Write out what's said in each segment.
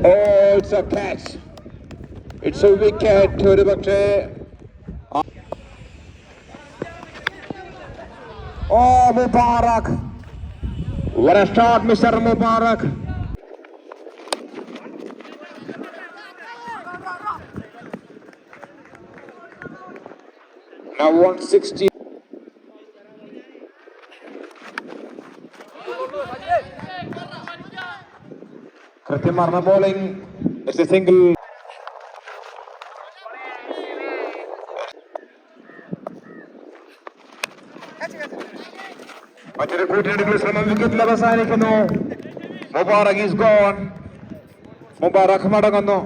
Oh, it's a catch. It's a wicket. ഒരു പക്ഷേ Oh, Mubarak. What a shot, Mr. Mubarak. Now 160. കൃത്യമാർന്ന bowling. It's a single. മറ്റൊരു കൂട്ടിയെടുക്കുന്ന ശ്രമം വിക്കറ്റിൽ അവസാനിക്കുന്നു. Mubarak is gone. മുബാറക് മടങ്ങുന്നു.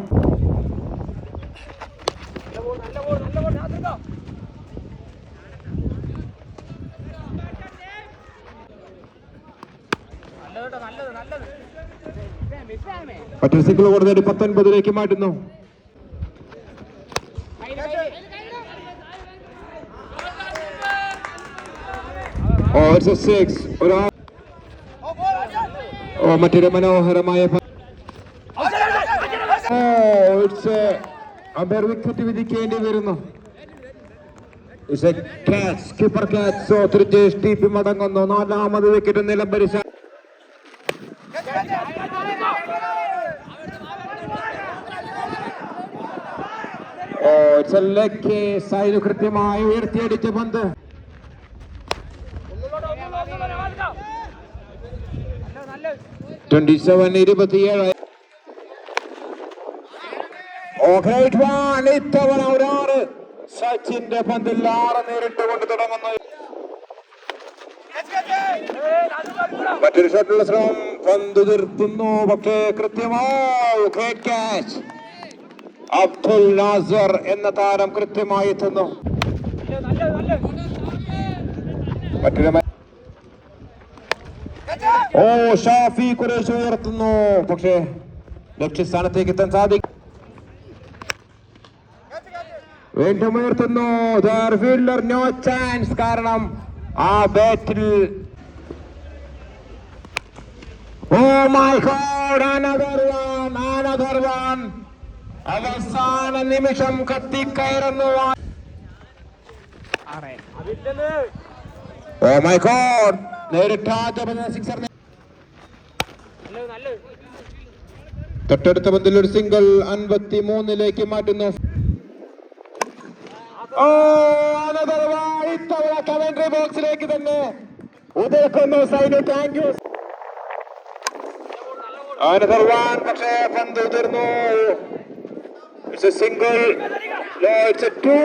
മറ്റൊരു സിംഗിൾ കൊടുത്തിട്ട് 19 മാറ്റുന്നു. മറ്റൊരു മനോഹരമായ അമ്പയർ വിക്കറ്റ് വിധിക്കേണ്ടി വരുന്നു. Keeper catch. Trijesh T P മടങ്ങുന്നു. 4ാമത് വിക്കറ്റ് നിലം ഭരിച്ച സൈനു കൃത്യമായി ഉയർത്തിയടിച്ച പന്ത്. ഇത്തവണ ഒരാറ്. സച്ചിന്റെ പന്തിൽ 6 നേരിട്ട് കൊണ്ട് തുടങ്ങുന്നു. മറ്റൊരു ഷോട്ടുള്ള ശ്രമം. പന്ത് നിർത്തുന്നു. പക്ഷേ കൃത്യമായി ക്യാച്ച്. അബ്ദുൽ നാസർ എന്ന താരം കൃത്യമായി എത്തുന്നു. ഷാഫി കുറേശ്ശെ ഉയർത്തുന്നു. പക്ഷേ ലക്ഷ്യസ്ഥാനത്തേക്ക് എത്താൻ സാധിക്കും. വീണ്ടും ഉയർത്തുന്നു. Fielder no chance. കാരണം ആ ബാറ്റിൽ another one. അവസാന നിമിഷം കത്തിക്കയറുന്നു. Oh my God. സിക്സർ. തൊട്ടടുത്ത പന്തിൽ ഒരു സിംഗിൾ. 53 മാറ്റുന്നു. ഇത്തവണ കമന്ററി ബോക്സിലേക്ക് തന്നെ ഉദയക്കുന്നു സൈനു. Thank you. പക്ഷേ പന്ത് ഉതിർന്നു. It's a single. No, it's a 2.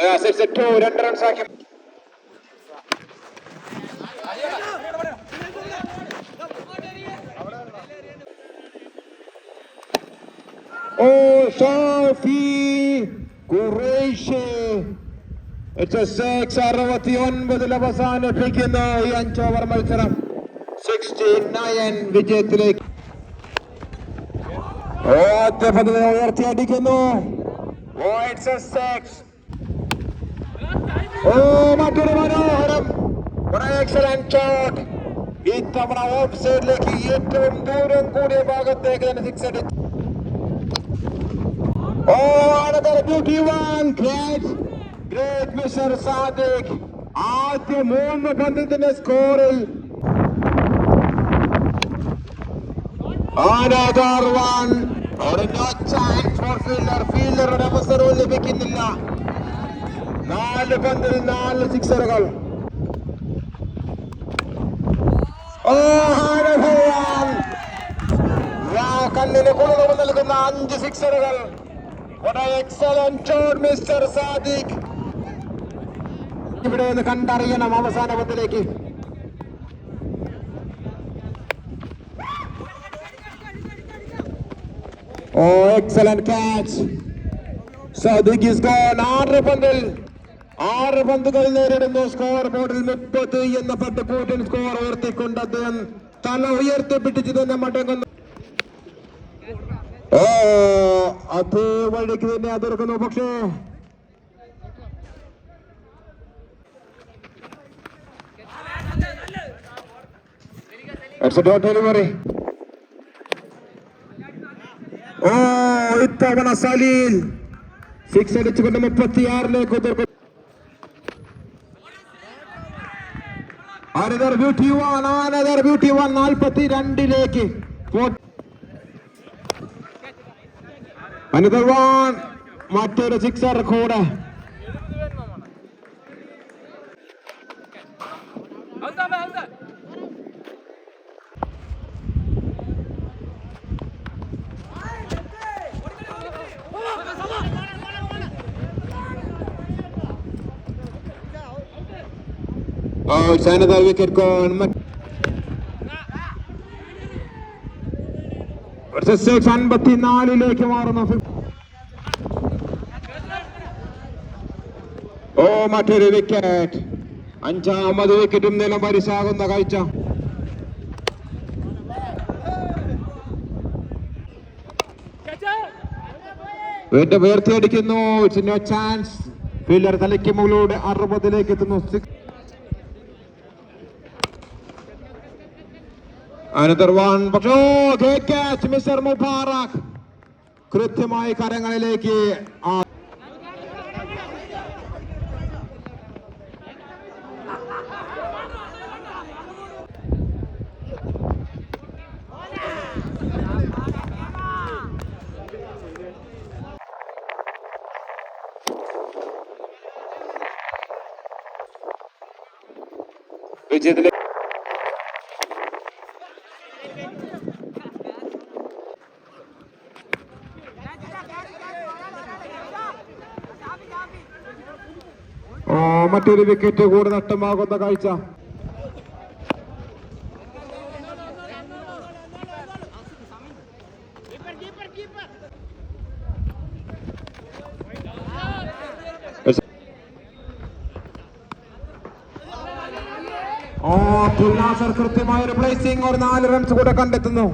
Yes, it's a 2. 2 runs ആക്കി. ഷാഫി ഖുറൈഷി. It's a 6. 69 അവസാനിപ്പിക്കുന്നു ഈ 5 ഓവർ മത്സരം. 69 വിജയത്തിലേക്ക്. ഉയർത്തി അടിക്കുന്നു. മറ്റൊരു മനോഹരം. Excellent shot. ഇത്തവണ ഓഫ് സൈഡിലേക്ക് ഏറ്റവും ദൂരം കൂടിയ ഭാഗത്തേക്ക് തന്നെ 6 അടിച്ചു. Great mister Sadiq. ആദ്യ 3 പന്തിന്റെ സ്കോറിൽ another one. No chance for fielder. ഫീൽഡറുടെ അവസരവും ലഭിക്കുന്നില്ല. 4 പന്തിൽ 4 സിക്സറുകൾ. കണ്ണിന് കുളിർവ് നൽകുന്ന 5 സിക്സറുകൾ. Excellent shot mister Sadiq. ഇവിടെ നിന്ന് കണ്ടറിയണം അവസാന പന്തിലേക്ക്. Excellent catch. Sadiq is gone. 6 പന്തുകൾ നേരിടുന്നു. സ്കോർ ബോർഡിൽ 30 എന്ന പട്ടുകൂറ്റൻ സ്കോർ ഉയർത്തിക്കൊണ്ട് അദ്ദേഹം തല ഉയർത്തിപ്പിടിച്ച് തന്നെ മടങ്ങുന്നു. അതേ വഴിക്ക് തന്നെ അതിർക്കുന്നു. പക്ഷേ ഡെലിവറി. ഇത്തവണ സലീൽ സിക്സ് അടിച്ചുകൊണ്ട് 36ലേക്ക് ഉയർത്തുന്നു. Another beauty one, 42ലേക്ക്. Another one, മറ്റൊരു സിക്സർ കൂടെ. It's another wicket gone. Versus 54ലേക്ക് മാറുന്നു. മറ്റൊരു വിക്കറ്റ്. 5ാമത് വിക്കറ്റും നിലം പരിശാകുന്ന കാഴ്ച. വീണ്ടും ഉയർത്തിയടിക്കുന്നു. It's no chance. ഫീൽഡർ തലയ്ക്ക് മുകളിലൂടെ 60ലേക്ക് എത്തുന്നു. Another one, പക്ഷേ great catch മിസ്റ്റർ മുബാറക്. കൃത്യമായി കരങ്ങളിലേക്ക്. വിജയത്തിലെ മറ്റൊരു വിക്കറ്റ് കൂടെ നഷ്ടമാകുന്ന കാഴ്ച. കൃത്യമായ ഒരു പ്ലേസിംഗ്. ഒരു 4 റൺസ് കൂടെ കണ്ടെത്തുന്നു.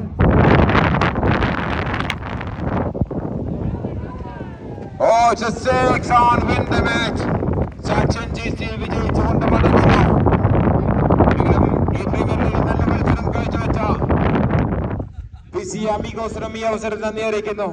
സച്ചിൻ വിജയിച്ചുകൊണ്ട് മടങ്ങുന്നു. ഈ പ്രീമിയർ ലീഗിൽ നല്ല മത്സരം കാഴ്ചവെച്ച ഈ അവസരം നന്ദി അറിയിക്കുന്നു.